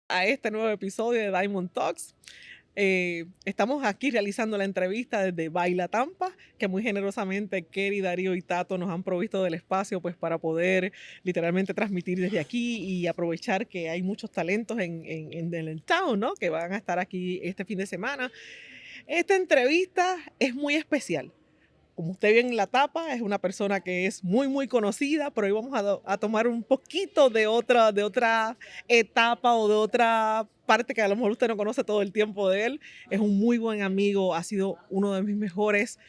a este nuevo episodio de Diamond Talks. Estamos aquí realizando la entrevista desde Baila Tampa, que muy generosamente Kerry, Darío y Tato nos han provisto del espacio pues para poder literalmente transmitir desde aquí y aprovechar que hay muchos talentos en el town, ¿no? Que van a estar aquí este fin de semana. Esta entrevista es muy especial. Como usted ve en la tapa, es una persona que es muy conocida, pero hoy vamos a tomar un poquito de otra etapa o de otra parte que a lo mejor usted no conoce todo el tiempo de él. Es un muy buen amigo, ha sido uno de mis mejores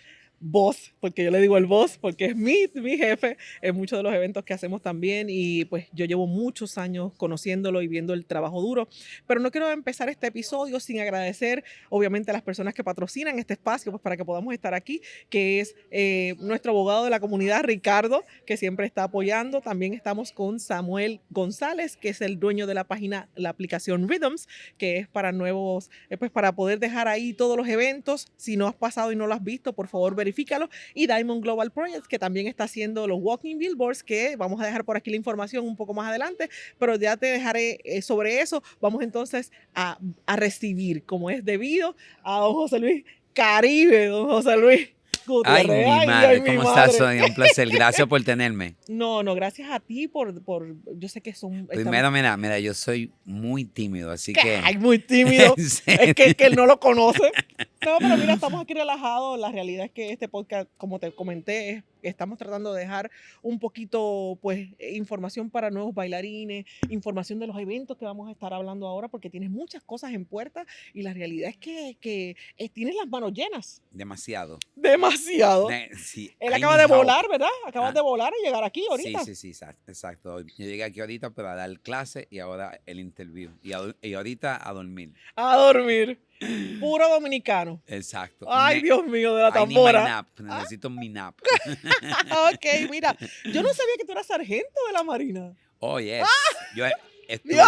boss, porque yo le digo el boss, porque es mi jefe en muchos de los eventos que hacemos también, y pues yo llevo muchos años conociéndolo y viendo el trabajo duro, pero no quiero empezar este episodio sin agradecer obviamente a las personas que patrocinan este espacio pues para que podamos estar aquí, que es nuestro abogado de la comunidad, Ricardo, que siempre está apoyando. También estamos con Samuel González, que es el dueño de la página, la aplicación Rhythms, que es para nuevos, pues para poder dejar ahí todos los eventos. Si no has pasado y no lo has visto, por favor verifícalo. Y Diamond Global Projects, que también está haciendo los walking billboards, que vamos a dejar por aquí la información un poco más adelante, pero ya te dejaré sobre eso. Vamos entonces a recibir, como es debido, a don José Luis Caribe, don José Luis Ay, Gutiérrez. mi madre, ¿cómo estás, Sonia? Un placer, gracias por tenerme. No, gracias a ti por yo sé que son... Primero, mira, yo soy muy tímido, así que... Ay, muy tímido. Es que él no lo conoce. No, pero mira, estamos aquí relajados. La realidad es que este podcast, como te comenté, estamos tratando de dejar un poquito, pues, información para nuevos bailarines, información de los eventos que vamos a estar hablando ahora, porque tienes muchas cosas en puerta y la realidad es que tienes las manos llenas. Demasiado. Demasiado. Sí, Él acaba de volar, ¿verdad? Acabas de volar y llegar aquí ahorita. Sí, exacto. Yo llegué aquí ahorita para dar clase y ahora el interview. Y ahorita a dormir. A dormir. Puro dominicano. Exacto. Ay, Dios mío, de la tambora. Necesito mi nap. Ok, mira, yo no sabía que tú eras sargento de la Marina. Oh, yes. Yo estuve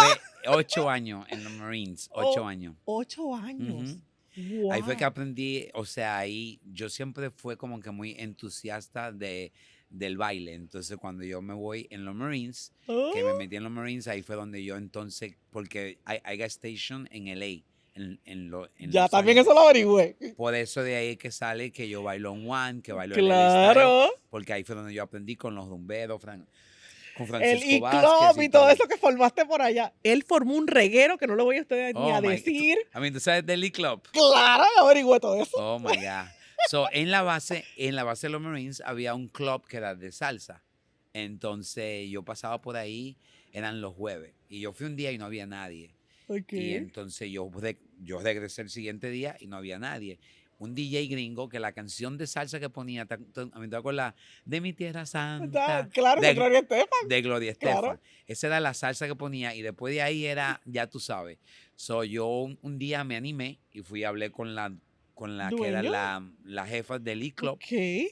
8 años en los Marines. 8 años. 8 años. Wow. Ahí fue que aprendí, o sea, ahí yo siempre fui como que muy entusiasta del baile. Entonces, cuando yo me voy en los Marines, que me metí en los Marines, ahí fue donde yo entonces, porque I got station en LA. Ya también años. Eso lo averigüé. Por eso de ahí que sale que yo bailo en One, que bailo claro. en el porque ahí fue donde yo aprendí con los rumberos, con Francisco el Vázquez y todo eso que formaste por allá. Él formó un reguero que no lo voy a usted ni a decir. ¿Tú sabes del E-Club? Claro, averigüé todo eso. Oh, my God. So, en la base de los Marines había un club que era de salsa. Entonces, yo pasaba por ahí, eran los jueves. Y yo fui un día y no había nadie. Okay. Y entonces yo regresé el siguiente día y no había nadie. Un DJ gringo que la canción de salsa que ponía, a mí te acuerdas, de mi tierra santa. Claro, de Gloria Estefan. De Gloria Estefan. Claro. Esa era la salsa que ponía y después de ahí era, ya tú sabes. So, yo un día me animé y fui a hablar con la que era la jefa del E-Club. Okay.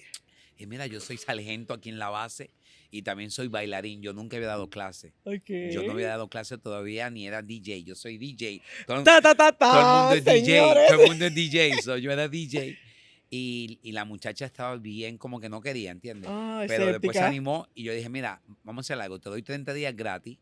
Y mira, yo soy sargento aquí en la base y también soy bailarín. Yo nunca había dado clase. Okay. Yo no había dado clase todavía ni era DJ. Yo soy DJ. Todo el mundo es señores. DJ. Todo el mundo es DJ. So, yo era DJ. Y la muchacha estaba bien como que no quería, ¿entiendes? Pero después se animó y yo dije, mira, vamos a hacer algo. Te doy 30 días gratis.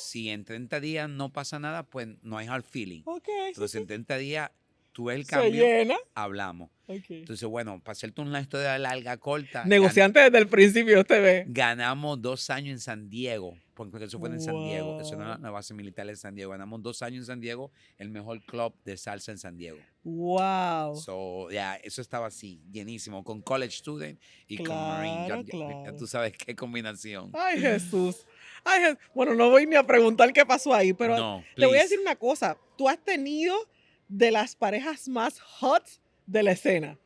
Si en 30 días no pasa nada, pues no hay hard feeling. Okay, entonces en 30 días tú ves el cambio, llena. Hablamos. Okay. Entonces, bueno, para hacerte una historia larga, corta. Negociante desde el principio, usted ve. Ganamos 2 años en San Diego, porque eso fue en San Diego. Eso no era la base militar en San Diego. Ganamos 2 años en San Diego, el mejor club de salsa en San Diego. Wow. So, eso estaba así, llenísimo, con college student y con Marine. Ya tú sabes qué combinación. Ay, Jesús. Bueno, no voy ni a preguntar qué pasó ahí, pero te voy a decir una cosa. Tú has tenido de las parejas más hot de la escena.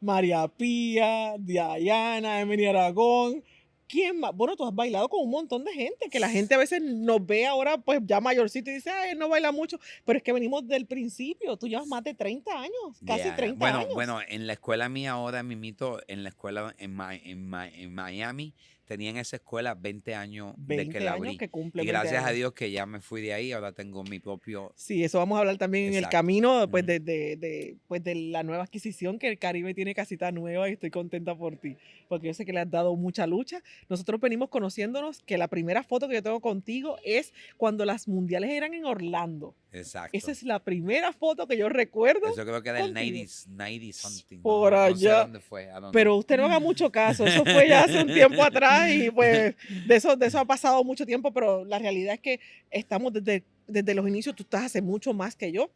María Pía, Diana, Emily Aragón. ¿Quién más? Bueno, tú has bailado con un montón de gente, que la gente a veces nos ve ahora pues ya mayorcito y dice, ay, él no baila mucho, pero es que venimos del principio. Tú llevas más de 30 años, casi 30 años. Bueno, en la escuela mía ahora, mimito, en la escuela en Miami, tenía en esa escuela 20 años de que la abrí. Que cumple y gracias a Dios que ya me fui de ahí, ahora tengo mi propio... Sí, eso vamos a hablar también en el camino pues, Ujú. de la nueva adquisición, que el Caribe tiene casita nueva y estoy contenta por ti, porque yo sé que le has dado mucha lucha. Nosotros venimos conociéndonos, que la primera foto que yo tengo contigo es cuando las mundiales eran en Orlando. Exacto. Esa es la primera foto que yo recuerdo. Eso creo que era el 90 something. Por allá. No sé dónde fue. Pero usted no haga mucho caso. Eso fue ya hace un tiempo atrás y pues de eso ha pasado mucho tiempo, pero la realidad es que estamos desde los inicios. Tú estás hace mucho más que yo.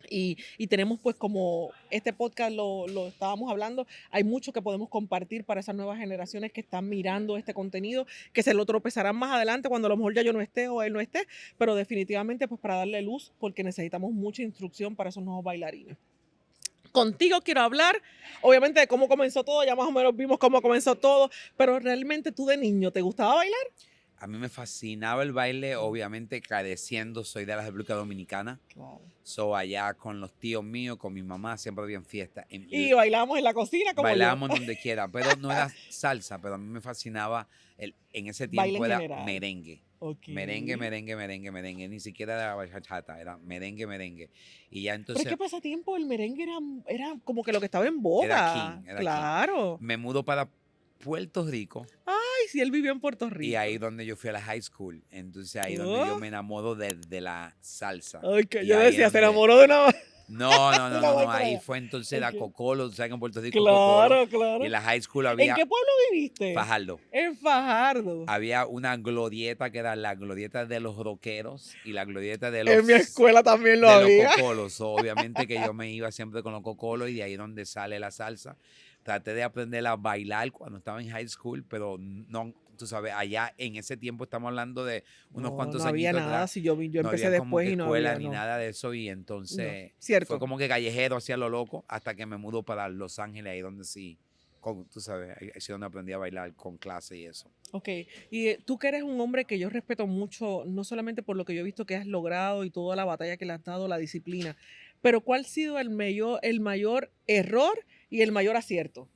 Y tenemos pues como este podcast lo estábamos hablando, hay mucho que podemos compartir para esas nuevas generaciones que están mirando este contenido, que se lo tropezarán más adelante cuando a lo mejor ya yo no esté o él no esté, pero definitivamente pues para darle luz, porque necesitamos mucha instrucción para esos nuevos bailarines. Contigo quiero hablar, obviamente, de cómo comenzó todo, ya más o menos vimos cómo comenzó todo, pero realmente tú de niño, ¿te gustaba bailar? A mí me fascinaba el baile, obviamente creciendo, soy de la República Dominicana. Claro. So allá con los tíos míos, con mi mamá, siempre había fiestas. Y bailábamos en la cocina como bailábamos donde quiera, pero no era salsa, pero a mí me fascinaba, en ese tiempo era merengue. Okay. Merengue, ni siquiera era bachata, era merengue. Y ya entonces... Pero es que pasatiempo, el merengue era como que lo que estaba en boga. Era claro. King. Me mudo para Puerto Rico. Ay, sí, él vivió en Puerto Rico. Y ahí donde yo fui a la high school. Entonces ahí donde yo me enamoro de la salsa. Ay, que yo decía, se enamoró de una... No. Ahí fue entonces la Cocolo. ¿Sabes que en Puerto Rico claro. Y en la high school había... ¿En qué pueblo viviste? Fajardo. En Fajardo. Había una glorieta que era la glorieta de los rockeros y la glorieta de los... En mi escuela también lo había. Los cocolos. Obviamente que yo me iba siempre con los cocolos y de ahí donde sale la salsa. Traté de aprender a bailar cuando estaba en high school, pero no, tú sabes, allá en ese tiempo estamos hablando de unos cuantos años. No había nada, si yo empecé después y no había escuela ni nada de eso, y entonces cierto. fue como que callejero hacia lo loco hasta que me mudó para Los Ángeles, ahí donde sí, tú sabes, ahí es donde aprendí a bailar con clase y eso. Ok, y tú que eres un hombre que yo respeto mucho, no solamente por lo que yo he visto que has logrado y toda la batalla que le has dado, la disciplina, pero ¿cuál ha sido el mayor error y el mayor acierto?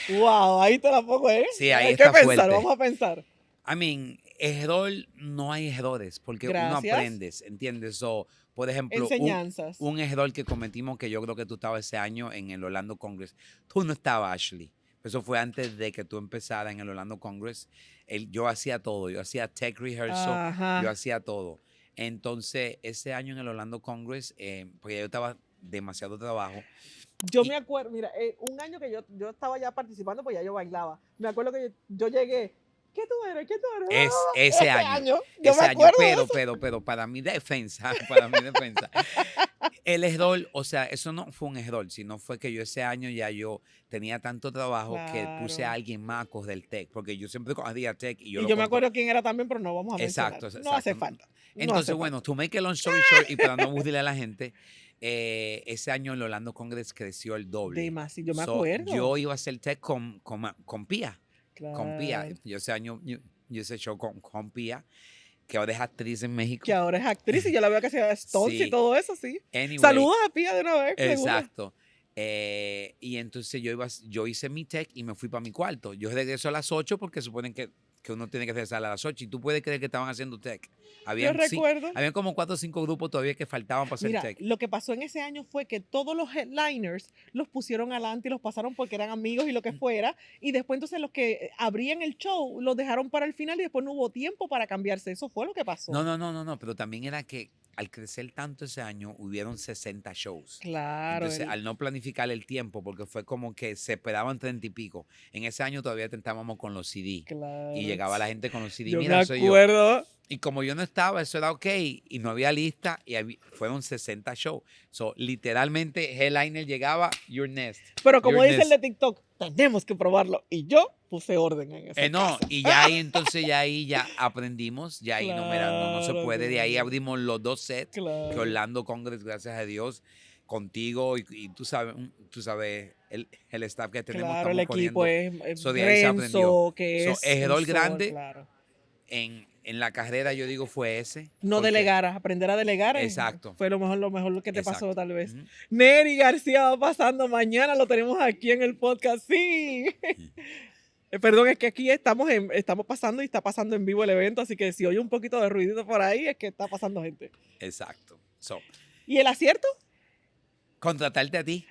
Wow, ahí te la pongo, ¿eh? Sí, ahí hay está que pensar, fuerte. Vamos a pensar. I mean, error, no hay errores, porque uno aprendes, ¿entiendes? So, por ejemplo, enseñanzas. Un error que cometimos, que yo creo que tú estabas ese año en el Orlando Congress. Tú no estabas, Ashley. Eso fue antes de que tú empezaras en el Orlando Congress. Yo hacía todo. Yo hacía tech rehearsal. Ajá. Yo hacía todo. Entonces, ese año en el Orlando Congress, porque yo estaba demasiado trabajo. Yo me acuerdo, mira, un año que yo estaba ya participando, pues ya yo bailaba. Me acuerdo que yo llegué. ¿Qué tú eres? Ese año. Yo me acuerdo pero para mi defensa, el error, o sea, eso no fue un error, sino fue que yo ese año ya yo tenía tanto trabajo que puse a alguien más a coger el tech, porque yo siempre cogía tech y yo me acuerdo quién era también, pero no vamos a mencionar. Exacto. No hace falta. Entonces, bueno, to make a long story short, y para no aburrirle a la gente, ese año el Orlando Congress creció el doble. Demasiado, yo me acuerdo. Yo iba a hacer tech con Pia. Claro. Con Pia. Yo ese año, yo hice show con Pia, que ahora es actriz en México. Que ahora es actriz y yo la veo que se da stunts y todo eso, sí. Anyway, saludos a Pia de una vez. Exacto. Y entonces yo hice mi tech y me fui para mi cuarto. Yo regreso a las 8 porque suponen que uno tiene que regresar a las 8 y tú puedes creer que estaban haciendo tech. Yo recuerdo. Habían como 4 o 5 grupos todavía que faltaban para hacer tech. Lo que pasó en ese año fue que todos los headliners los pusieron adelante y los pasaron porque eran amigos y lo que fuera. Y después entonces los que abrían el show los dejaron para el final y después no hubo tiempo para cambiarse. Eso fue lo que pasó. No. Pero también era que al crecer tanto ese año, hubieron 60 shows. Claro. Entonces, al no planificar el tiempo, porque fue como que se esperaban 30 y pico. En ese año todavía tentábamos con los CD. Claro. Y llegaba la gente con los CD. Yo Mira, me acuerdo. Y como yo no estaba, eso era ok. Y no había lista. Y fueron 60 shows. So, literalmente, Headliner llegaba, your next. Pero como dice el de TikTok, tenemos que probarlo. Y yo puse orden en eso. No, y ya ahí entonces ya aprendimos, ya ahí no se puede, de ahí abrimos los 2 sets, que Orlando Congress, gracias a Dios, contigo y tú sabes el staff que tenemos. Claro, el equipo es de ahí se aprendió. que es error grande claro. en la carrera, yo digo, fue ese. No delegaras, aprender a delegar. Exacto. Fue lo mejor que te pasó tal vez. Neri García va pasando mañana, lo tenemos aquí en el podcast, sí. Perdón, es que aquí estamos pasando y está pasando en vivo el evento, así que si oye un poquito de ruidito por ahí, es que está pasando gente. Exacto. ¿Y el acierto? Contratarte a ti.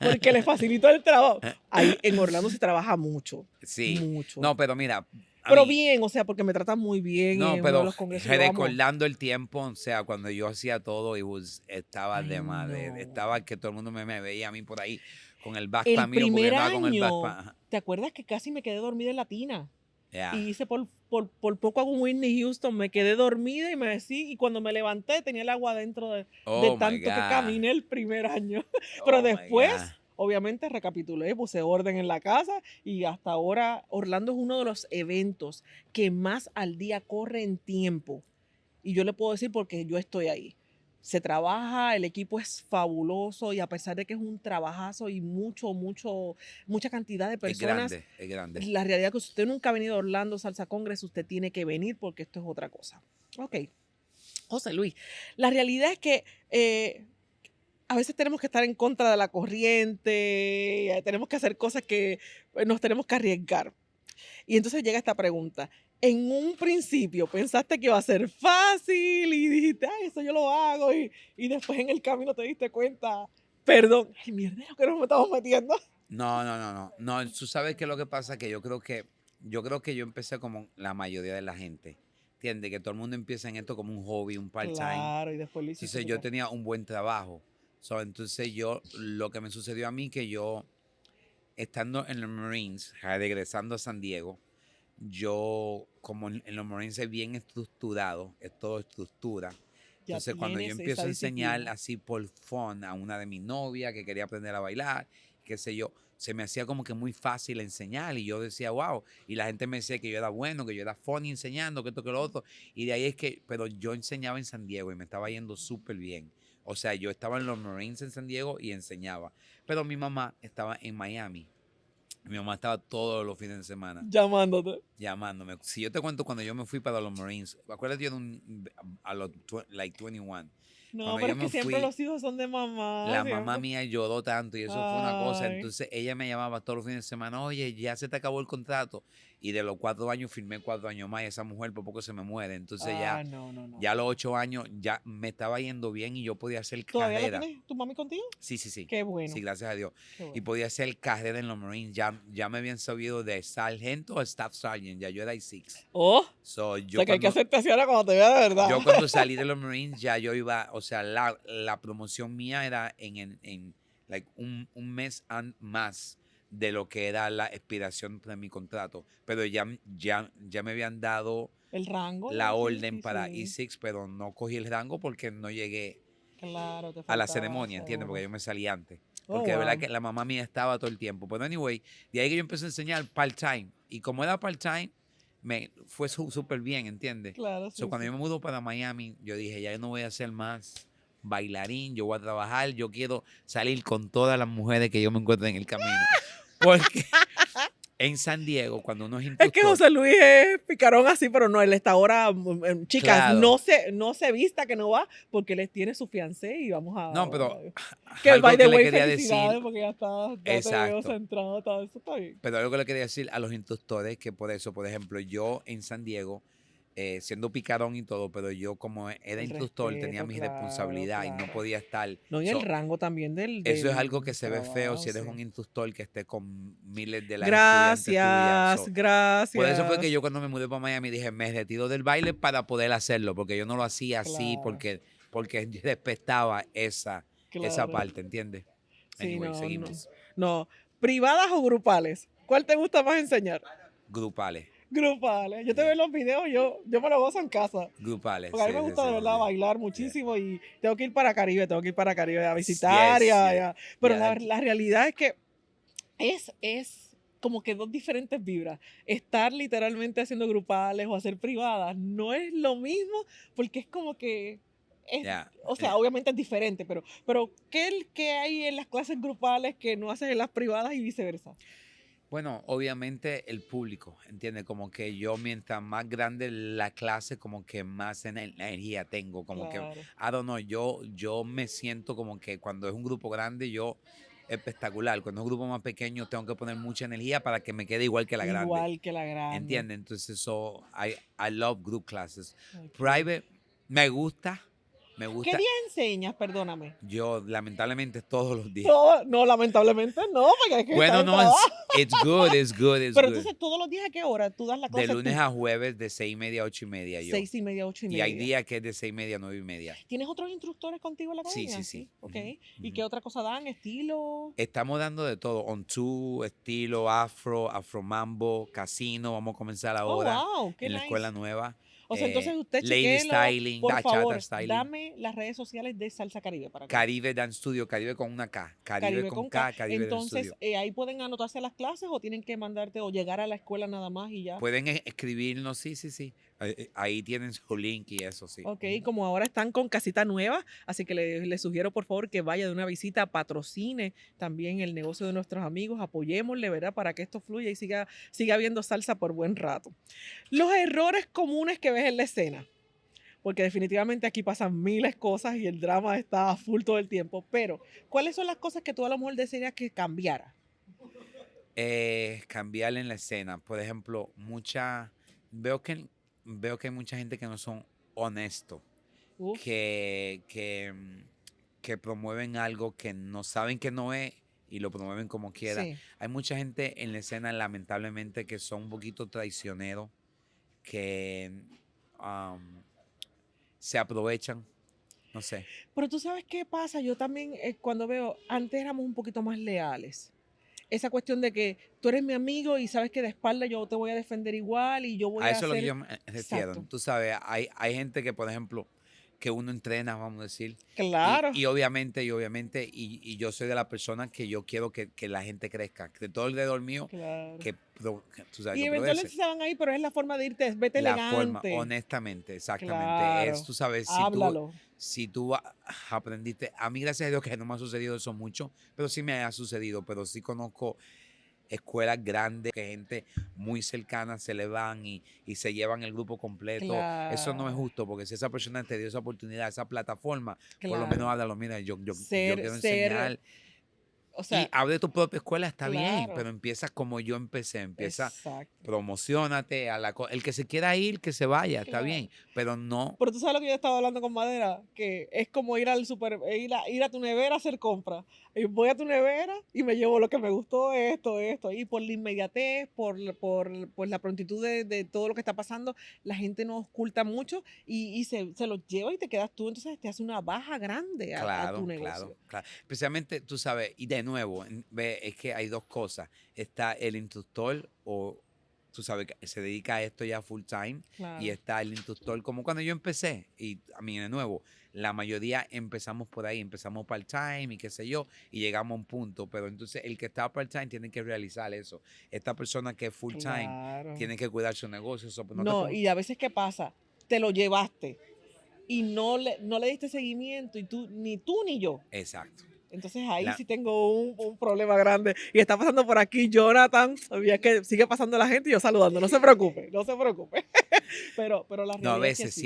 Porque le facilito el trabajo. Ahí en Orlando se trabaja mucho. Sí. Mucho. No, pero mira. Pero bien, o sea, porque me tratan muy bien no, en pero uno de los congresos. recordando el tiempo, o sea, cuando yo hacía todo, estaba de madre. No. Estaba que todo el mundo me veía a mí por ahí con el backpack El mío, porque primer andaba con el año, backpack. ¿te acuerdas que casi me quedé dormida en la tina? Yeah. Y hice por poco hago un Whitney Houston, me quedé dormida y cuando me levanté tenía el agua dentro de tanto que caminé el primer año. Pero después, obviamente, recapitulé, puse orden en la casa y hasta ahora Orlando es uno de los eventos que más al día corre en tiempo. Y yo le puedo decir porque yo estoy ahí. Se trabaja, el equipo es fabuloso y a pesar de que es un trabajazo y mucha cantidad de personas. Es grande. La realidad es que si usted nunca ha venido a Orlando Salsa Congress, usted tiene que venir porque esto es otra cosa. Ok. José Luis, la realidad es que a veces tenemos que estar en contra de la corriente, tenemos que hacer cosas que nos tenemos que arriesgar. Y entonces llega esta pregunta. En un principio pensaste que iba a ser fácil y dijiste, ay, eso yo lo hago. Y después en el camino te diste cuenta, perdón, el mierdero que nos estamos metiendo. No, tú sabes que lo que pasa es que yo creo que yo empecé como la mayoría de la gente. ¿Entiendes? Que todo el mundo empieza en esto como un hobby, un part-time. Claro, y después lo hiciste. Entonces yo tenía un buen trabajo. Entonces lo que me sucedió a mí, que yo, estando en los Marines, regresando a San Diego, yo, como en los Marines es bien estructurado, es todo estructura. Entonces cuando yo empiezo a enseñar así por fun a una de mis novias que quería aprender a bailar, qué sé yo, se me hacía como que muy fácil enseñar y yo decía, wow, y la gente me decía que yo era bueno, que yo era funny enseñando, que esto, que lo otro, y de ahí es que, pero yo enseñaba en San Diego y me estaba yendo súper bien. O sea, yo estaba en los Marines en San Diego y enseñaba, pero mi mamá estaba en Miami. Mi mamá estaba todos los fines de semana. Llamándome. Si yo te cuento cuando yo me fui para los Marines, acuérdate yo a los 21. No, cuando pero es que siempre los hijos son de mamá. La mamá mía lloró tanto y eso fue una cosa. Entonces ella me llamaba todos los fines de semana, oye, ya se te acabó el contrato. Y de los 4 años firmé 4 años más y esa mujer por poco se me muere. Entonces ya a los 8 años ya me estaba yendo bien y yo podía hacer carrera. ¿Todavía la tienes tu mami contigo? Sí. Qué bueno. Sí, gracias a Dios. Bueno. Y podía hacer carrera en los Marines. Ya me habían subido de sargento a staff sergeant. Ya yo era I6. Oh. O sea, que hay que hacerte así ahora cuando te vea de verdad. Yo cuando salí de los Marines ya yo iba, o sea, la promoción mía era en like, un mes más de lo que era la expiración de mi contrato. Pero ya me habían dado el rango, la orden para E6, pero no cogí el rango porque no llegué a la ceremonia, ¿entiendes? Porque yo me salí antes. Porque de verdad que la mamá mía estaba todo el tiempo. Pero anyway, de ahí que yo empecé a enseñar part-time. Y como era part-time, me fue súper bien, ¿entiendes? Claro, sí. Cuando yo me mudo para Miami, yo dije, ya no voy a ser más bailarín, yo voy a trabajar, yo quiero salir con todas las mujeres que yo me encuentre en el camino. Porque en San Diego, cuando uno es instructor... Es que José Luis es picarón así, pero no, él está ahora, chicas, claro. no se vista que no va, porque él tiene su fiancé y vamos a... No, pero... Que algo by the que way, le quería decir... porque ya te veo centrado, todo eso está bien. Pero algo que le quería decir a los instructores, que por eso, por ejemplo, yo en San Diego... siendo picarón y todo, pero yo como era instructor tenía mi responsabilidad y no podía estar... No, y el rango también eso es algo que se ve feo si eres un instructor que esté con miles de las estudiantes tuyas. Gracias. Por eso fue que yo cuando me mudé para Miami dije, me retiro del baile para poder hacerlo, porque yo no lo hacía así porque respetaba esa parte, ¿entiendes? Sí, anyway, seguimos. No, ¿privadas o grupales? ¿Cuál te gusta más enseñar? Grupales. Yo te veo en los videos, yo me lo gozo en casa. Grupales. Porque a mí me gusta de verdad bailar muchísimo y tengo que ir para Caribe a visitar. Pero la realidad es que es como que dos diferentes vibras. Estar literalmente haciendo grupales o hacer privadas no es lo mismo porque es como que... O sea, obviamente es diferente, pero ¿qué hay en las clases grupales que no haces en las privadas y viceversa? Bueno, obviamente el público, ¿entiendes? Como que yo mientras más grande la clase, como que más energía tengo, como que, I don't know, yo me siento como que cuando es un grupo grande, yo espectacular. Cuando es un grupo más pequeño tengo que poner mucha energía para que me quede igual que la grande. Igual que la grande. ¿Entiendes? Entonces, I love group classes. Okay. Private, me gusta. ¿Qué día enseñas? Perdóname. Yo, lamentablemente, todos los días. No, lamentablemente no, porque es que bueno, no, it's good. Pero entonces, ¿todos los días a qué hora tú das la clase? De lunes a jueves, de 6:30 a 8:30 yo. 6:30 a 8:30. Y hay días que es de 6:30 a 9:30. ¿Tienes otros instructores contigo en la academia? Sí. Ok. ¿Y qué otra cosa dan? ¿Estilo? Estamos dando de todo. On two, estilo, afro mambo, casino. Vamos a comenzar ahora en la escuela nueva. O sea, entonces usted Lady Styling, por favor, Bachata Styling. dame las redes sociales de Salsa Caribe para Caribe Dance Studio, Caribe con una K. Caribe con K, Caribe Entonces, Dance Studio. ¿ahí pueden anotarse a las clases o tienen que mandarte o llegar a la escuela nada más y ya? Pueden escribirnos, sí. Ahí tienen su link y eso, sí. Ok, como ahora están con casita nueva, así que les sugiero por favor que vaya de una visita, patrocine también el negocio de nuestros amigos, apoyémosle, ¿verdad? Para que esto fluya y siga habiendo salsa por buen rato. Los errores comunes que ves en la escena. Porque definitivamente aquí pasan miles de cosas y el drama está a full todo el tiempo. Pero, ¿cuáles son las cosas que tú a lo mejor desearías que cambiara? Cambiar en la escena. Por ejemplo, veo que hay mucha gente que no son honestos. Que promueven algo que no saben que no es y lo promueven como quiera. Sí. Hay mucha gente en la escena, lamentablemente, que son un poquito traicioneros, que se aprovechan, no sé. Pero tú sabes qué pasa, yo también cuando veo, antes éramos un poquito más leales. Esa cuestión de que tú eres mi amigo y sabes que de espalda yo te voy a defender igual y yo voy a hacer... A eso es lo que yo me refiero. Tú sabes, hay gente que, por ejemplo, que uno entrena, vamos a decir. Claro. Y obviamente, yo soy de la persona que yo quiero que la gente crezca. De todo alrededor mío, claro. que tú sabes, y eventualmente se van ahí, pero es la forma de irte, vete elegante. La forma, honestamente, exactamente. Claro. Tú sabes, si tú aprendiste, a mí gracias a Dios que no me ha sucedido eso mucho, pero sí me ha sucedido, pero sí conozco escuelas grandes que gente muy cercana se le van y se llevan el grupo completo. Claro. Eso no es justo, porque si esa persona te dio esa oportunidad, esa plataforma, claro, por lo menos háblalo, mira, yo quiero enseñar. O sea, y abre tu propia escuela, está claro, bien, pero empieza como yo empecé, promocionate, el que se quiera ir, que se vaya, claro, está bien, pero no. Pero tú sabes lo que yo estaba hablando con Madera, que es como ir al ir a tu nevera a hacer compras. Y voy a tu nevera y me llevo lo que me gustó, esto, y por la inmediatez, por la prontitud de todo lo que está pasando, la gente no oculta mucho y se lo lleva y te quedas tú, entonces te hace una baja grande a tu negocio. Claro. Especialmente, tú sabes, y de nuevo, es que hay dos cosas. Está el instructor tú sabes, que se dedica a esto ya full time. Claro. Y está el instructor, como cuando yo empecé. Y a mí, de nuevo, la mayoría empezamos por ahí. Empezamos part-time y qué sé yo. Y llegamos a un punto. Pero entonces, el que está part-time tiene que realizar eso. Esta persona que es full-time claro, tiene que cuidar su negocio. Y a veces, ¿qué pasa? Te lo llevaste y no le diste seguimiento. Y ni tú ni yo. Exacto. Entonces ahí sí tengo un problema grande. Y está pasando por aquí Jonathan. Es que sigue pasando la gente y yo saludando. No se preocupe. pero la realidad no, a veces es que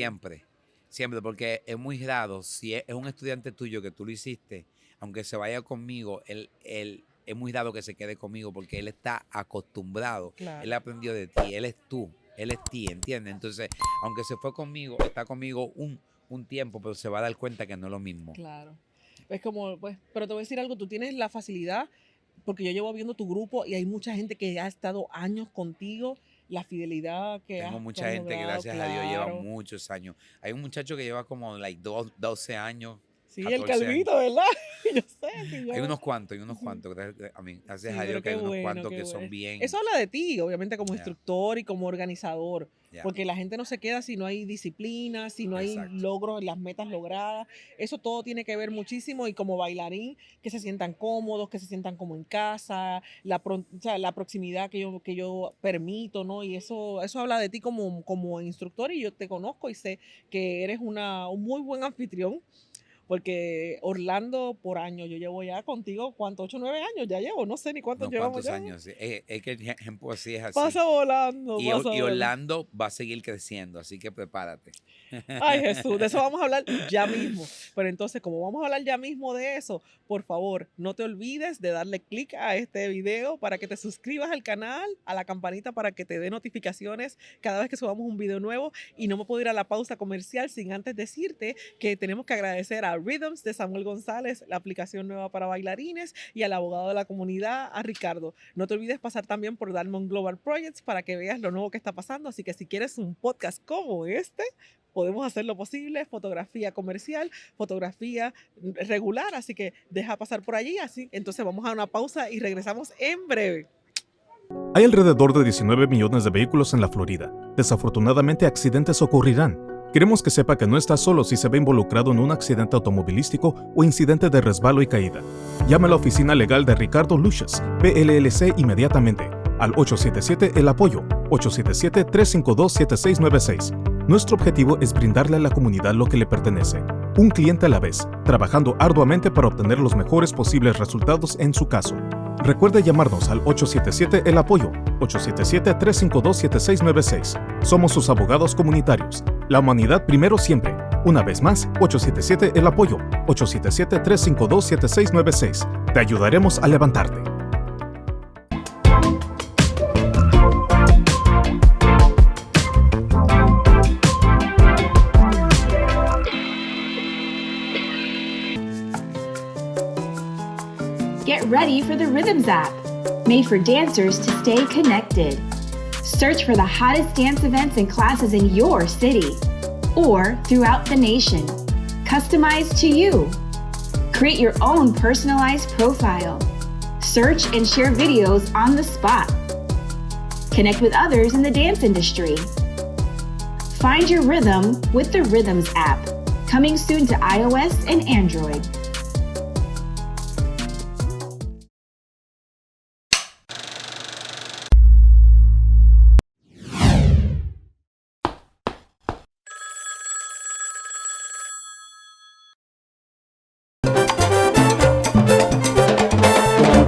siempre, porque es muy raro. Si es un estudiante tuyo que tú lo hiciste, aunque se vaya conmigo, él es muy raro que se quede conmigo porque él está acostumbrado. Claro. Él aprendió de ti. Él es tú. Él es ti, ¿entiendes? Entonces, aunque se fue conmigo, está conmigo un tiempo, pero se va a dar cuenta que no es lo mismo. Claro. Es como, pero te voy a decir algo, tú tienes la facilidad, porque yo llevo viendo tu grupo y hay mucha gente que ha estado años contigo, la fidelidad que Tengo mucha gente que gracias a Dios lleva muchos años. Hay un muchacho que lleva como 12 años. Sí, el calvito, ¿verdad? Yo sé. Hay unos cuantos. Gracias a Dios que hay unos cuantos que son bien. Eso habla de ti, obviamente, como instructor y como organizador. Porque la gente no se queda si no hay disciplina, si no hay logros, las metas logradas. Eso todo tiene que ver muchísimo. Y como bailarín, que se sientan cómodos, que se sientan como en casa, la proximidad que yo permito, ¿no? Y eso habla de ti como instructor y yo te conozco y sé que eres un muy buen anfitrión. porque Orlando por año, yo llevo ya contigo, ¿cuánto? 8 o 9 años ya llevo, no sé ni cuántos llevamos ya. ¿Cuántos años? Es que el tiempo así es así. Pasa volando, y Orlando va a seguir creciendo, así que prepárate. Ay, Jesús, de eso vamos a hablar ya mismo. Pero entonces, como vamos a hablar ya mismo de eso, por favor, no te olvides de darle clic a este video para que te suscribas al canal, a la campanita para que te dé notificaciones cada vez que subamos un video nuevo. Y no me puedo ir a la pausa comercial sin antes decirte que tenemos que agradecer a Rhythms de Samuel González, la aplicación nueva para bailarines, y al abogado de la comunidad, a Ricardo. No te olvides pasar también por Diamond Global Projects para que veas lo nuevo que está pasando. Así que si quieres un podcast como este, podemos hacer lo posible, fotografía comercial, fotografía regular, así que deja pasar por allí, así. Entonces vamos a una pausa y regresamos en breve. Hay alrededor de 19 millones de vehículos en la Florida. Desafortunadamente, accidentes ocurrirán. Queremos que sepa que no está solo si se ve involucrado en un accidente automovilístico o incidente de resbalo y caída. Llame a la oficina legal de Ricardo Luches, PLLC, inmediatamente al 877 El Apoyo, 877-352-7696. Nuestro objetivo es brindarle a la comunidad lo que le pertenece, un cliente a la vez, trabajando arduamente para obtener los mejores posibles resultados en su caso. Recuerde llamarnos al 877 El Apoyo, 877-352-7696. Somos sus abogados comunitarios. La humanidad primero siempre. Una vez más, 877 El Apoyo, 877-352-7696. Te ayudaremos a levantarte. Get ready for the Rhythms app, made for dancers to stay connected. Search for the hottest dance events and classes in your city or throughout the nation, customized to you. Create your own personalized profile. Search and share videos on the spot. Connect with others in the dance industry. Find your rhythm with the Rhythms app, coming soon to iOS and Android.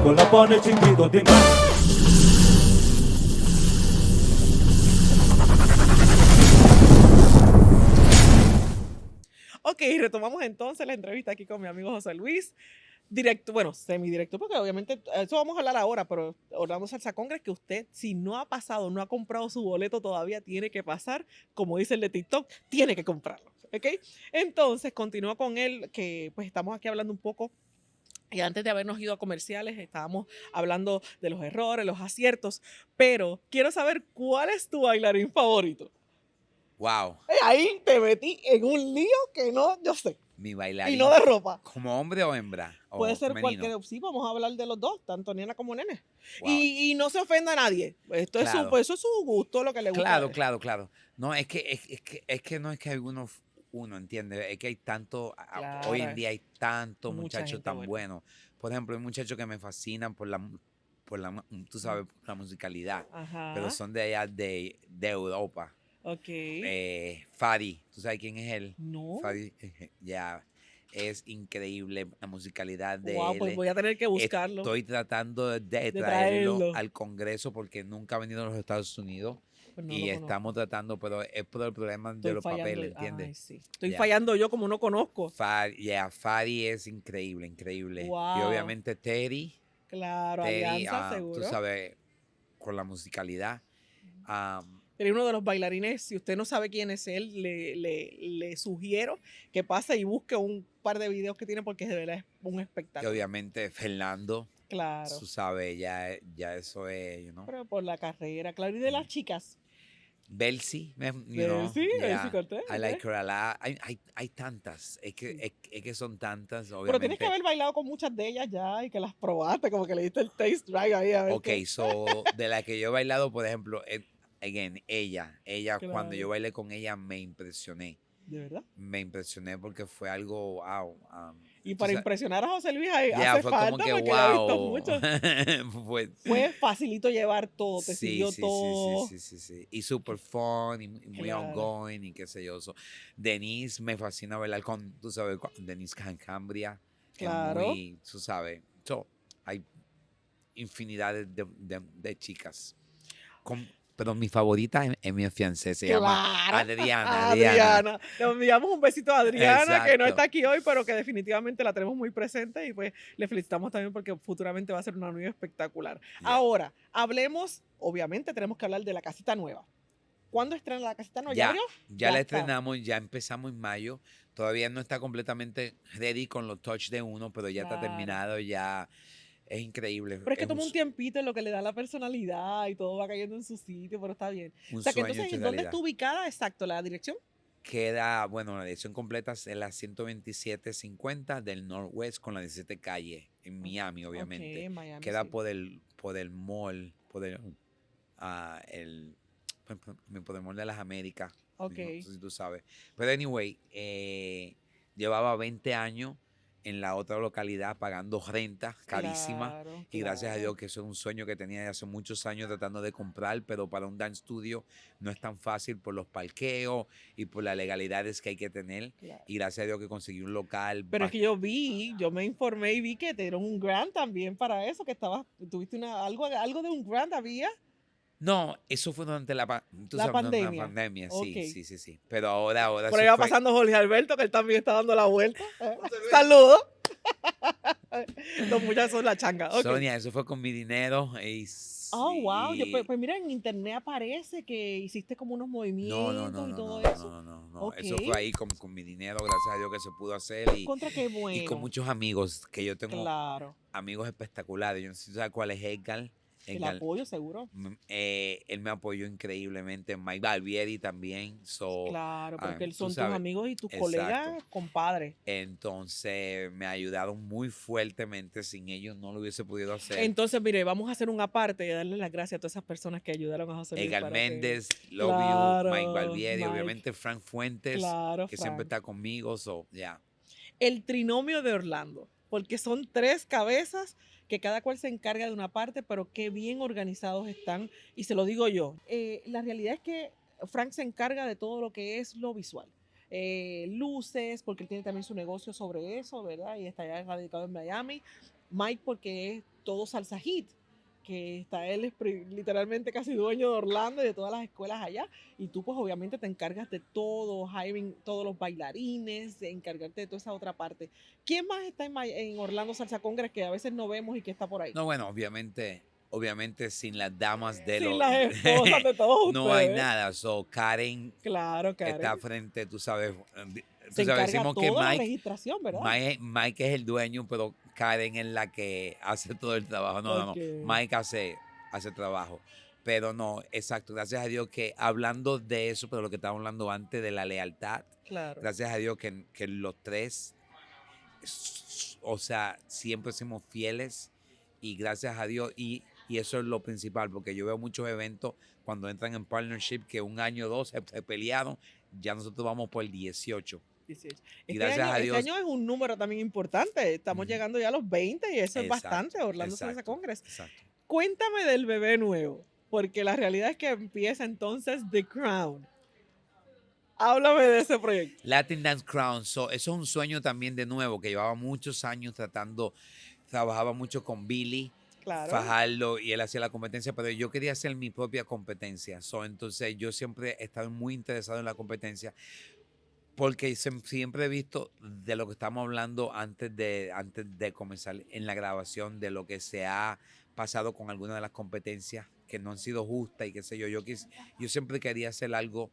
Con la pone chiquito de más. Ok, retomamos entonces la entrevista aquí con mi amigo José Luis. Directo, bueno, semidirecto, porque obviamente eso vamos a hablar ahora, pero Orlando Salsa Congress, que usted, si no ha pasado, no ha comprado su boleto todavía, tiene que pasar, como dice el de TikTok, tiene que comprarlo, ¿ok? Entonces, continúa con él, que pues estamos aquí hablando un poco. Y antes de habernos ido a comerciales, estábamos hablando de los errores, los aciertos, pero quiero saber cuál es tu bailarín favorito. Wow. Ahí te metí en un lío que no, yo sé. Mi bailarín. Y no de ropa. ¿Como hombre o hembra? O puede ser femenino. cualquier, sí, vamos a hablar de los dos, tanto nena como nene. Wow. Y no se ofenda a nadie. Esto claro. Eso es su gusto, lo que le gusta. Claro. No, es que no es que uno entiende, es que hay tanto, claro. Hoy en día hay tantos muchachos tan buenos. Por ejemplo, hay muchachos que me fascinan por la tú sabes, por la musicalidad. Ajá. Pero son de allá de Europa. Ok. Fadi, ¿tú sabes quién es él? No. Fadi, ya, es increíble la musicalidad de él. Pues voy a tener que buscarlo. Estoy tratando de traerlo al Congreso porque nunca ha venido a los Estados Unidos. Pues no y estamos tratando, pero es por el problema de los papeles, ¿entiendes? Ay, sí. Estoy fallando yo como no conozco. Fadi es increíble. Wow. Y obviamente Teddy. Claro, Alianza, seguro. Tú sabes, con la musicalidad. Pero uno de los bailarines, si usted no sabe quién es él, le sugiero que pase y busque un par de videos que tiene porque de verdad es un espectáculo. Y obviamente Fernando. Claro. Tú sabes, ya eso es, Pero por la carrera, claro. Y de las chicas. Belsi, Belsi Cortés. I like her a lot. Hay tantas, es que son tantas, obviamente. Pero tienes que haber bailado con muchas de ellas ya y que las probaste, como que le diste el taste drive ahí a ver. Ok, so, de las que yo he bailado, por ejemplo, ella, claro. Cuando yo bailé con ella me impresioné. ¿De verdad? Me impresioné porque fue algo, wow. Y para impresionar a José Luis hace falta como que, porque ya he visto mucho. Fue facilito llevar todo, te siguió todo. Sí. Y super fun, y muy ongoing, y qué sé yo. Denise, me fascina verla tú sabes, Denise Cambria. Claro. Es muy, tú sabes. Hay infinidad de chicas. Pero mi favorita es mi fiancé, se llama Adriana. Le enviamos un besito a Adriana, Exacto. que no está aquí hoy, pero que definitivamente la tenemos muy presente y pues le felicitamos también porque futuramente va a ser una novia espectacular. Yeah. Ahora, hablemos, obviamente tenemos que hablar de la casita nueva. ¿Cuándo estrena la casita nueva? Ya la estrenamos, ya empezamos en mayo. Todavía no está completamente ready con los touch de uno, pero ya está terminado, ya... Es increíble. Pero es que toma un tiempito en lo que le da la personalidad y todo va cayendo en su sitio, pero está bien. O sea, que entonces, ¿dónde está ubicada exacto la dirección? La dirección completa es en la 12750 del Northwest con la 17 calle, en Miami, obviamente. Okay, Miami, queda por el mall, por el mall de las Américas. Ok. No sé si tú sabes. Pero anyway, llevaba 20 años en la otra localidad pagando renta carísima. Y gracias a Dios que eso es un sueño que tenía de hace muchos años tratando de comprar, pero para un dance studio no es tan fácil por los parqueos y por las legalidades que hay que tener. Y gracias a Dios que conseguí un local. Pero es que yo me informé y vi que te dieron un grant también para eso, que tuviste algo de un grant, ¿había? No, eso fue durante la pandemia. La pandemia, okay. Sí. Pero ahora. Por ahí va pasando Jorge Alberto, que él también está dando la vuelta. ¡Saludos! Los muchachos son la changa. Okay. Sonia, eso fue con mi dinero. Oh, wow. Pues mira, en internet aparece que hiciste como unos movimientos y todo eso. No. Okay. Eso fue ahí con mi dinero, gracias a Dios que se pudo hacer. Contra qué bueno. Y con muchos amigos, que yo tengo amigos espectaculares. Yo no sé si sabes cuál es Edgar. El apoyo, seguro. Él me apoyó increíblemente. Mike Barbieri también. Claro, porque son tus amigos y tus colegas, compadres. Entonces, me ayudaron muy fuertemente. Sin ellos no lo hubiese podido hacer. Entonces, mire, vamos a hacer un aparte y darle las gracias a todas esas personas que ayudaron a José Luis. Edgar Méndez, Love You, Mike Barbieri, obviamente Frank Fuentes, que siempre está conmigo. El trinomio de Orlando, porque son 3 cabezas que cada cual se encarga de una parte, pero qué bien organizados están. Y se lo digo yo, la realidad es que Frank se encarga de todo lo que es lo visual. Luces, porque él tiene también su negocio sobre eso, ¿verdad? Y está ya radicado en Miami. Mike, porque es todo salsa hit, que él es literalmente casi dueño de Orlando y de todas las escuelas allá. Y tú, pues, obviamente te encargas de todo, hiring todos los bailarines, de encargarte de toda esa otra parte. ¿Quién más está en Orlando Salsa Congress que a veces no vemos y que está por ahí? No, bueno, obviamente sin las damas sin las esposas de todos no ustedes. hay nada. Karen está frente, tú sabes. Se encarga toda la registración, ¿verdad? Mike es el dueño, pero Karen es la que hace todo el trabajo. No. Mike hace trabajo. Pero no, exacto. Gracias a Dios que hablando de eso, pero lo que estábamos hablando antes de la lealtad. Claro. Gracias a Dios que los 3, o sea, siempre somos fieles. Y gracias a Dios, y eso es lo principal, porque yo veo muchos eventos cuando entran en partnership que 1 año o 2 se pelearon, ya nosotros vamos por el 18. Y gracias a Dios. Este año es un número también importante, estamos llegando ya a los 20 y eso es bastante, Orlando Salsa Congress. Exacto. Cuéntame del bebé nuevo, porque la realidad es que empieza entonces The Crown. Háblame de ese proyecto. Latin Dance Crown, eso es un sueño también de nuevo, que llevaba muchos años trabajaba mucho con Billy Fajardo y él hacía la competencia, pero yo quería hacer mi propia competencia. Entonces yo siempre he estado muy interesado en la competencia porque siempre he visto de lo que estamos hablando antes de comenzar en la grabación, de lo que se ha pasado con algunas de las competencias que no han sido justas y qué sé yo. Yo siempre quería hacer algo.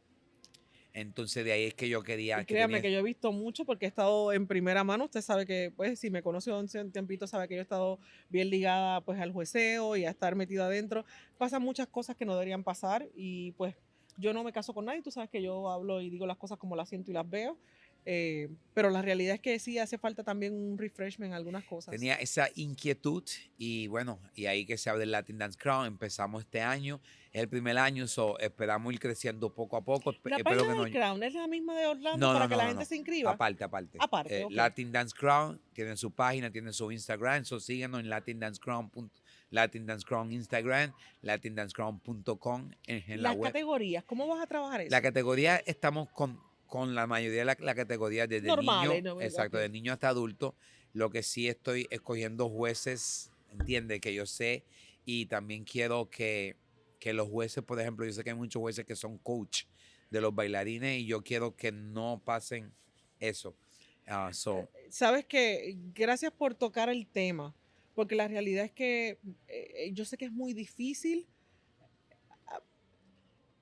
Entonces de ahí es que yo quería... Y créame que yo he visto mucho porque he estado en primera mano. Usted sabe que, pues, si me conoció hace un tiempito, sabe que yo he estado bien ligada, pues, al jueceo y a estar metida adentro. Pasan muchas cosas que no deberían pasar y, pues, yo no me caso con nadie. Tú sabes que yo hablo y digo las cosas como las siento y las veo. Pero la realidad es que sí hace falta también un refreshment en algunas cosas. Tenía esa inquietud y bueno, y ahí que se abre el Latin Dance Crown, empezamos este año, es el primer año, esperamos ir creciendo poco a poco. ¿La página del Crown es la misma de Orlando para que la gente se inscriba? Aparte. Okay. Latin Dance Crown tiene su página, tiene su Instagram, síguenos en Latin Dance Crown Instagram, latindancecrown.com en la web. Las categorías, ¿cómo vas a trabajar eso? La categoría, estamos con la mayoría de la categoría desde normales, niño, exacto, de niño hasta adulto. Lo que sí estoy escogiendo jueces, entiende, que yo sé, y también quiero que los jueces, por ejemplo, yo sé que hay muchos jueces que son coach de los bailarines y yo quiero que no pasen eso. Sabes que gracias por tocar el tema, porque la realidad es que yo sé que es muy difícil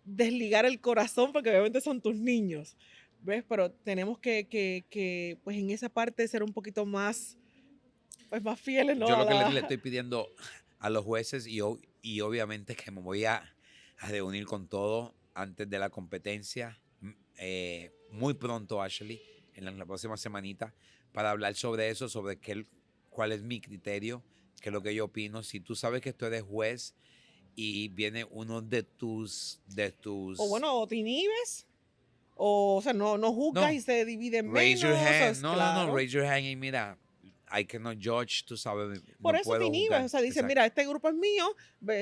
desligar el corazón porque obviamente son tus niños, ¿ves? Pero tenemos que pues en esa parte ser un poquito más, pues más fieles, ¿no? Yo lo que le estoy pidiendo a los jueces y obviamente que me voy a reunir con todos antes de la competencia, muy pronto, Ashley, en la próxima semanita, para hablar sobre eso, sobre cuál es mi criterio, qué es lo que yo opino. Si tú sabes que tú eres juez y viene uno de tus... O bueno, o te inhibes, o sea, no juzgas y se divide en raise menos. Your hand. Claro. Raise your hand y mira, I cannot judge, tú sabes. Por no eso puedo te inhibes, juzgar. o sea, dices, Exacto. mira, este grupo es mío,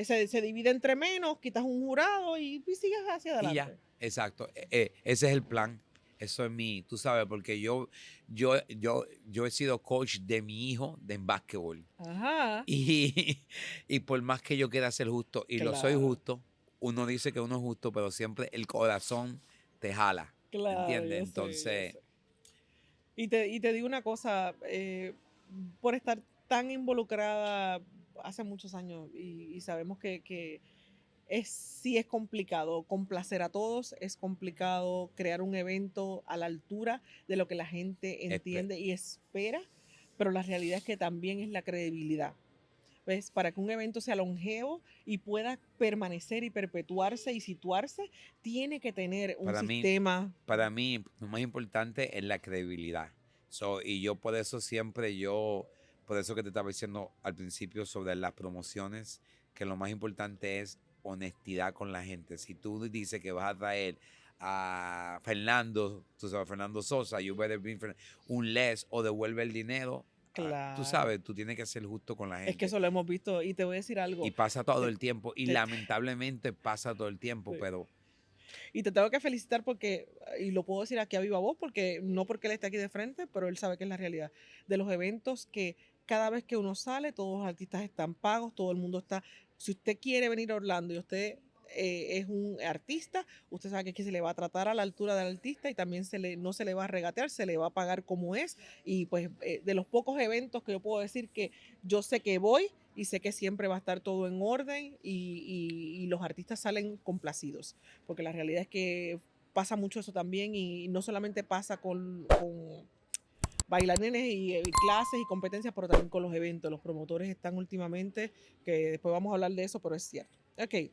se divide entre menos, quitas un jurado y sigues hacia adelante. Y ya, exacto. Ese es el plan. Eso es tú sabes, porque yo he sido coach de mi hijo en básquetbol. Ajá. Y por más que yo quiera ser justo, y lo soy justo, uno dice que uno es justo, pero siempre el corazón te jala. Claro, ¿Entiendes? Entonces... Y te digo una cosa, por estar tan involucrada hace muchos años y sabemos que sí es complicado complacer a todos, es complicado crear un evento a la altura de lo que la gente entiende y espera, pero la realidad es que también es la credibilidad. ¿Ves? Para que un evento sea longevo y pueda permanecer y perpetuarse y situarse, tiene que tener un sistema. Para mí, lo más importante es la credibilidad. Y yo por eso siempre, por eso que te estaba diciendo al principio sobre las promociones, que lo más importante es honestidad con la gente. Si tú dices que vas a traer a Fernando, tú sabes, Fernando Sosa, you better bring un Les o devuelve el dinero. Claro. Tú sabes, tú tienes que ser justo con la gente. Es que eso lo hemos visto y te voy a decir algo. Y pasa todo el tiempo y lamentablemente pasa todo el tiempo, pero... Y te tengo que felicitar porque, y lo puedo decir aquí a viva voz, porque no porque él esté aquí de frente, pero él sabe que es la realidad. De los eventos que cada vez que uno sale, todos los artistas están pagos, todo el mundo está... Si usted quiere venir a Orlando y usted es un artista, usted sabe que aquí se le va a tratar a la altura del artista y también no se le va a regatear, se le va a pagar como es. Y pues de los pocos eventos que yo puedo decir que yo sé que voy y sé que siempre va a estar todo en orden y los artistas salen complacidos, porque la realidad es que pasa mucho eso también y no solamente pasa con bailarines y clases y competencias, pero también con los eventos. Los promotores están últimamente, que después vamos a hablar de eso, pero es cierto. Ok.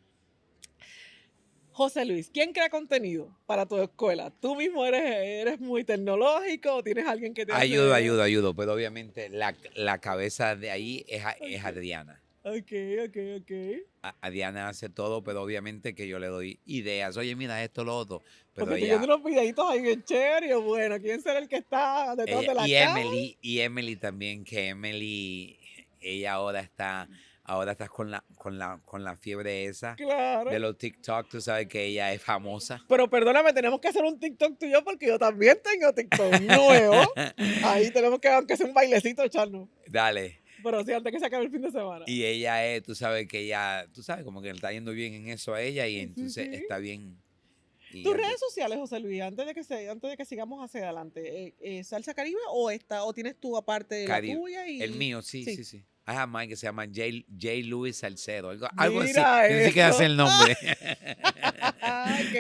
José Luis, ¿quién crea contenido para tu escuela? ¿Tú mismo eres muy tecnológico o tienes alguien que te ayudo, pero obviamente la cabeza de ahí es Adriana. Ok. Adriana hace todo, pero obviamente que yo le doy ideas. Oye, mira esto, lo otro. Pero porque tú tienes unos videitos ahí bien chéveres. Bueno, ¿quién será el que está detrás de la cámara? Y Emily también, que Emily, ella ahora está con la fiebre esa. Claro. De los TikTok, tú sabes que ella es famosa. Pero perdóname, tenemos que hacer un TikTok tuyo porque yo también tengo TikTok nuevo. Ahí tenemos que, aunque sea un bailecito, echarnos. Dale. Pero sí, antes que se acabe el fin de semana. Y ella tú sabes, como que le está yendo bien en eso a ella y entonces está bien. ¿Tus redes sociales, José Luis, antes de que sigamos hacia adelante, Salsa Caribe o tienes tú aparte Caribe. La tuya? El mío, sí. I have mine que se llama J. Louis Salcedo. Algo así. Eso. Ni siquiera sé el nombre.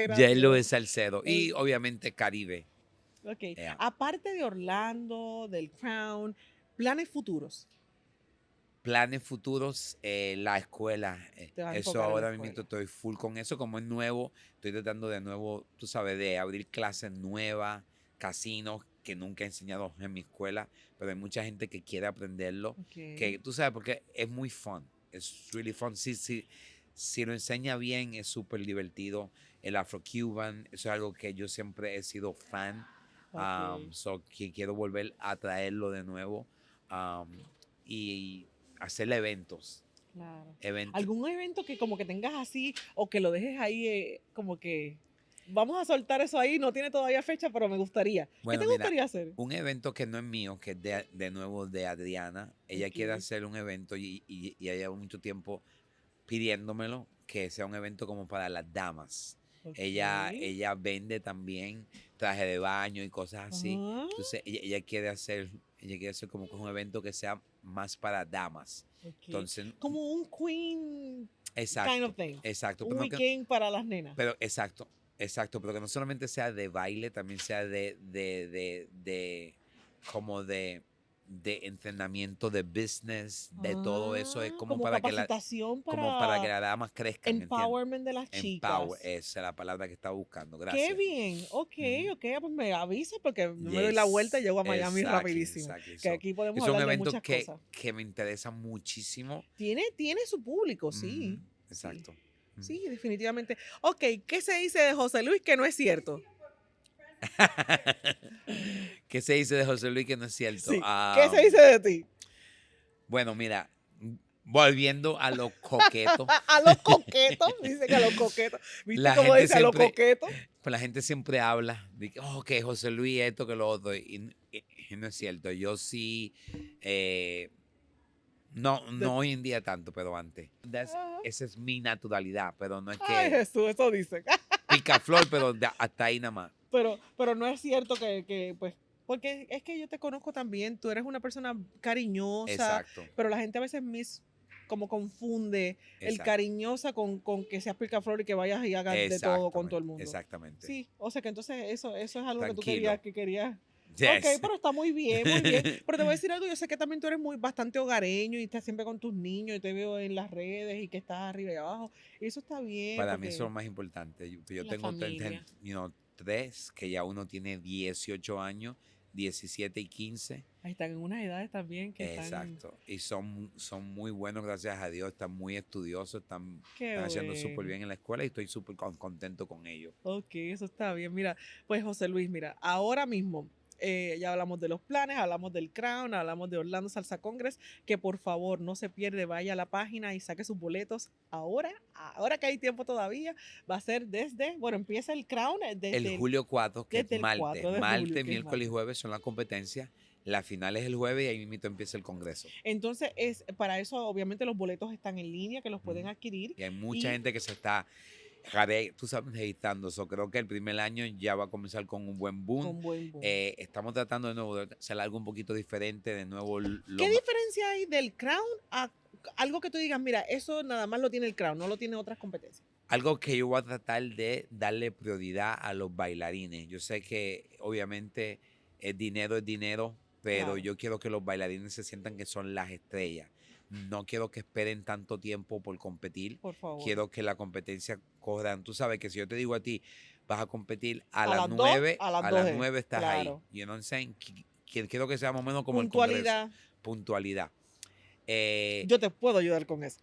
J. Louis Salcedo. Y obviamente Caribe. Ok. Aparte de Orlando, del Crown, planes futuros. Planes futuros, la escuela. Eso ahora mismo estoy full con eso. Como es nuevo, estoy tratando de nuevo, tú sabes, de abrir clases nuevas, casinos, que nunca he enseñado en mi escuela, pero hay mucha gente que quiere aprenderlo, que tú sabes, porque es muy fun, es really fun. Si lo enseña bien, es súper divertido. El Afro-Cuban, eso es algo que yo siempre he sido fan, que quiero volver a traerlo de nuevo y hacer eventos. Claro. Eventos. ¿Algún evento que como que tengas así o que lo dejes ahí como que vamos a soltar eso ahí? No tiene todavía fecha, pero me gustaría. Bueno, ¿Qué te gustaría hacer? Un evento que no es mío, que es de nuevo de Adriana. Ella quiere hacer un evento y lleva mucho tiempo pidiéndomelo, que sea un evento como para las damas. Ella vende también traje de baño y cosas así. Entonces ella quiere hacer como que un evento que sea más para damas. Entonces, como un queen exacto, kind of thing. Exacto. Un weekend para las nenas. Pero exacto, pero que no solamente sea de baile, también sea como de entrenamiento de business, de todo eso, es como para que las damas crezcan. Empowerment de las chicas. Esa es la palabra que estaba buscando. Gracias. Qué bien. Ok. Pues me avisa porque me doy la vuelta y llego a Miami rapidísimo. Que aquí podemos hablar de muchas cosas. Que me interesa muchísimo. Tiene su público, sí. Exacto. Sí, definitivamente. Ok, ¿qué se dice de José Luis que no es cierto? ¿Qué se dice de José Luis que no es cierto? Sí. ¿Qué se dice de ti? Bueno, mira, volviendo a los coquetos. A los coquetos, dice que a los coquetos. ¿Viste cómo dice a los coquetos? Pues la gente siempre habla de que José Luis esto, que lo otro, y no es cierto. Yo sí, no hoy en día tanto, pero antes. Esa es mi naturalidad, pero no es que... Ay, Jesús, eso dice. Picaflor, pero hasta ahí nada más. Pero no es cierto que pues, porque es que yo te conozco también, tú eres una persona cariñosa. Exacto. Pero la gente a veces como confunde el cariñosa con que seas picaflor y que vayas y hagas de todo con todo el mundo. Exactamente. Sí, o sea que entonces eso es algo Tranquilo. que tú querías. Yes. Ok, pero está muy bien, muy bien. Pero te voy a decir algo, yo sé que también tú eres bastante hogareño y estás siempre con tus niños y te veo en las redes y que estás arriba y abajo. Y eso está bien. Para mí eso es lo más importante. Yo tengo 3, que ya uno tiene 18 años, 17 y 15. Ahí están en unas edades también que Exacto. Y son muy buenos, gracias a Dios. Están muy estudiosos, están haciendo súper bien en la escuela y estoy súper contento con ellos. Ok, eso está bien. Mira, pues José Luis, mira, ahora mismo ya hablamos de los planes, hablamos del Crown, hablamos de Orlando Salsa Congress, que por favor no se pierde, vaya a la página y saque sus boletos ahora que hay tiempo todavía. Va a ser empieza el Crown el julio 4, que es martes. Martes, Miércoles y jueves son las competencias. La final es el jueves y ahí mismo empieza el congreso. Entonces, para eso obviamente los boletos están en línea, que los pueden adquirir. Y hay mucha gente que se está... tú sabes, registrando. Creo que el primer año ya va a comenzar con un buen boom. Estamos tratando de nuevo de hacer algo un poquito diferente. De nuevo, ¿qué diferencia hay del Crown a algo que tú digas, mira, eso nada más lo tiene el Crown, no lo tiene otras competencias? Algo que yo voy a tratar de darle prioridad a los bailarines. Yo sé que obviamente el dinero es dinero, pero claro, yo quiero que los bailarines se sientan que son las estrellas. No quiero que esperen tanto tiempo por competir. Por favor. Quiero que la competencia corra. Tú sabes que si yo te digo a ti, vas a competir a las 9, a las 9 estás claro, ahí. You know what I'm saying? Quiero que sea más o menos como puntualidad. El Congreso. Puntualidad. Yo te puedo ayudar con eso.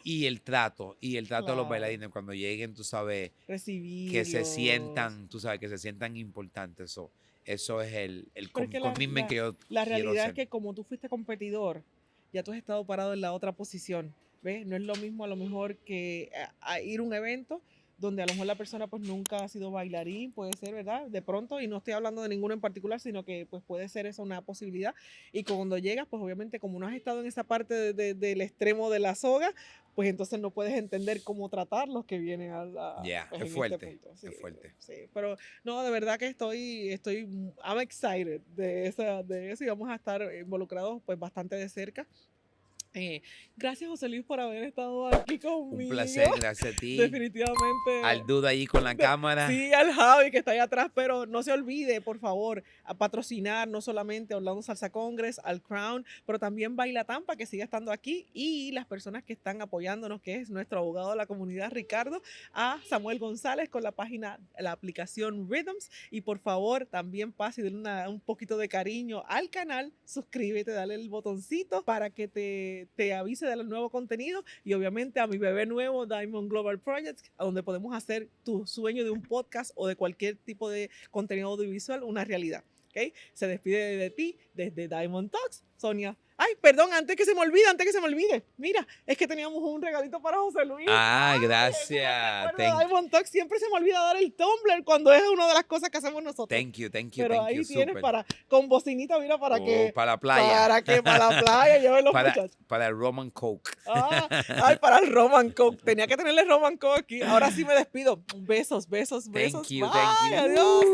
Y el trato claro, de los bailarines cuando lleguen, tú sabes, recibirlos, que se sientan, tú sabes, que se sientan importantes. Eso es el commitment que yo la quiero realidad hacer. es que como tú fuiste competidor, ya tú has estado parado en la otra posición, ¿ves? No es lo mismo a lo mejor que a ir a un evento donde a lo mejor la persona pues nunca ha sido bailarín, puede ser, ¿verdad? De pronto, y no estoy hablando de ninguno en particular, sino que pues puede ser esa una posibilidad. Y cuando llegas, pues obviamente como no has estado en esa parte del extremo de la soga, pues entonces no puedes entender cómo tratar los que vienen pues, es fuerte, sí, es fuerte. Sí, pero no, de verdad que I'm excited de eso y vamos a estar involucrados pues bastante de cerca. Gracias, José Luis, por haber estado aquí conmigo. Un placer, gracias a ti. Definitivamente. Al Duda ahí con la cámara. Sí, al Javi que está ahí atrás, pero no se olvide, por favor, a patrocinar no solamente a Orlando Salsa Congress, al Crown, pero también Baila Tampa, que sigue estando aquí, y las personas que están apoyándonos, que es nuestro abogado de la comunidad, Ricardo, a Samuel González con la página, la aplicación Rhythms, y por favor, también pase y denle un poquito de cariño al canal, suscríbete, dale el botoncito para que te avise del nuevo contenido, y obviamente a mi bebé nuevo, Diamond Global Projects, donde podemos hacer tu sueño de un podcast o de cualquier tipo de contenido audiovisual una realidad. ¿Okay? Se despide de ti desde Diamond Talks, Sonia. Ay, perdón, antes que se me olvide. Mira, es que teníamos un regalito para José Luis. Gracias. Diamond Talks, siempre se me olvida dar el tumbler cuando es una de las cosas que hacemos nosotros. Thank you. Pero ahí tienes con bocinita, mira, para la playa. Para la playa lleven los muchachos. Para el Roman Coke. Para el Roman Coke. Tenía que tenerle Roman Coke aquí. Ahora sí me despido. Besos. Thank you. Adiós.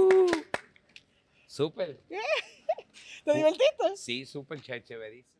Súper. ¿Te divertiste? Sí, súper chéverísimo.